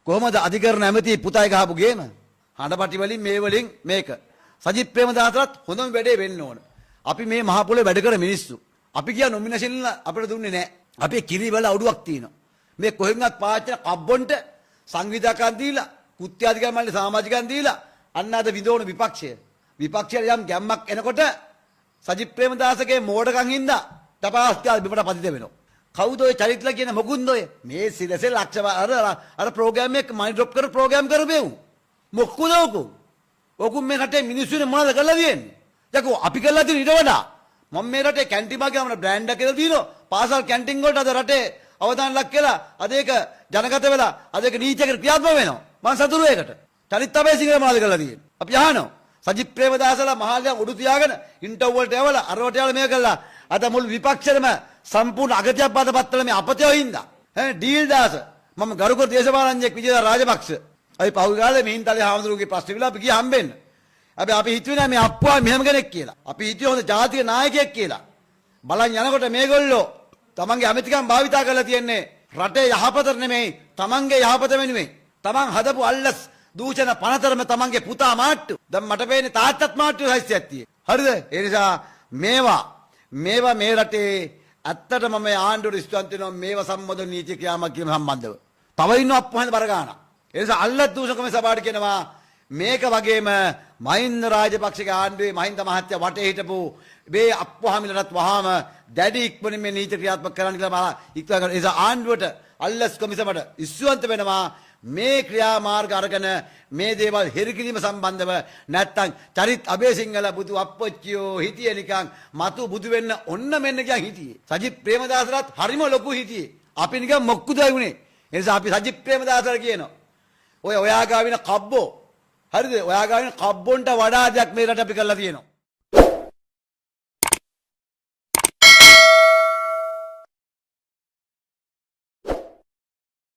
කොහොමද අධිකරණ ඇමති පුතයි ගහපු ගේම? හඬපටි වලින් මේ වලින් මේක. සජිත් ප්‍රේමදාසලත් හොඳම වැඩේ වෙන්න ඕන. අපි මේ මහ පොළේ වැඩ කර මිනිස්සු. අපි කියා නොමිනේෂන් අපිට දුන්නේ නැහැ. අපේ කිරි වල අඩුවක් තියෙනවා. මේ කොහෙන්වත් පාච්චන කබ්බොන්ට සංවිධාකම් දීලා, කුත්‍යාධිකාර මණ්ඩල සමාජිකයන් දීලා අන්න අද විදෝන විපක්ෂය. විපක්ෂයට යම් ගැම්මක් එනකොට සජිත් ප්‍රේමදාසගේ මෝඩකම් හින්දා තපාස්කාර බිමට පතිත වෙනවා. කවුද ඔය චරිතලා කියන මොකුන්ද ඔය? මේ සිරසේ ලක්ෂ අර ප්‍රෝග්‍රෑම් එක මනි ඩ්‍රොප් කර ප්‍රෝග්‍රෑම් කරපෙව්. මොකුද ඔකෝ? ඔකුන් මේ රටේ මිනිස්සුනේ මොනවද කරලා තියෙන්නේ? යකෝ අපි කරලා තියෙන ඊට වඩා මම මේ රටේ කැන්ටින් මාගේ අපේ බ්‍රෑන්ඩ් එක කියලා දිනනවා. පාසල් කැන්ටින් වලට අද රටේ අවදාන ලක් කියලා අද ඒක ජනගත වෙලා අද ඒක නීතියකට ක්‍රියාත්මක වෙනවා. මම සතුටු ඒකට. චරිත තමයි සිංහල මොනවද කරලා තියෙන්නේ? අපි අහනවා. සජිත් ප්‍රේමදාසලා මහල්ලන් උඩු තියාගෙන ඉන්ටර්වල් වලට යවලා අරවට යවලා මේක කළා. අද මුළු විපක්ෂෙම සම්පූර්ණ අගතියක් බාටපත් කළ මේ අපතේ හින්දා ඩීල් දාස මම ගරුකර දේශපාලනඥයෙක් විජේදා රාජපක්ෂ අපි පහුගිය කාලේ මිහින්තලේ හාමුදුරුවෝගේ ප්‍රශ්න විලා අපි ගියා හම්බෙන්න. අපි හිතුවේ නෑ මේ අප්පුවා මෙහෙම කෙනෙක් කියලා. අපි හිතුවේ හොඳ ජාතික නායකයෙක් කියලා. බලන් යනකොට මේගොල්ලෝ තමන්ගේ ඇමතිකම් භාවිතා කරලා තියන්නේ රටේ යහපතට නෙමෙයි තමන්ගේ යහපත වෙනුවෙන්. තමන් හදපු අල්ලස් දූෂණ පනතරම තමන්ගේ පුතා මාට්ටු. දැන් මට පේන්නේ තාත්තත් මාට්ටු හයිස්සියක් තියෙයි. හරිද? ඒ නිසා මේවා මේ රටේ ඇත්තටම මේ ආණ්ඩුවට ස්තුතිවන්ත වෙනවා මේවා සම්බන්ධ නීති ක්‍රියාමාර්ග කියන සම්බන්ධව. තව ඉන්න අප්පුහන් බර ගන්න. ඒ නිසා අල්ලස් දූෂකම සභාවට කියනවා මේක වගේම මහින්ද රාජපක්ෂගේ ආණ්ඩුවේ මහින්ද මහත්තයා වටේ හිටපු මේ අප්පුහමිලටත් වහාම දැඩි ඉක්මනින් මේ නීති ක්‍රියාත්මක කරන්න කියලා බලා ඉක්මන කරන නිසා ආණ්ඩුවට අල්ලස් කොමිසමට ස්තුතිවන්ත වෙනවා මේ ක්‍රියාමාර්ග අරගෙන මේ දේවල් හෙරිකිරීම සම්බන්ධව නැත්තම් චරිත් අබේසිංහල බුදු අප්පොච්චියෝ හිටියේ නිකන් මතු බුදු වෙන්න ඔන්න මෙන්න කියන් හිටියේ. සජිත් ප්‍රේමදාසලත් හරිම ලොකු හිටියේ. අපි නිකන් මොක්කුදයි වුණේ. ඒ නිසා අපි සජිත් ප්‍රේමදාසල කියනවා. ඔයා ගාවින කබ්බෝ. හරිද? ඔයා ගාවින කබ්බොන්ට වඩා දෙයක් මේ රට අපි කරලා තියෙනවා.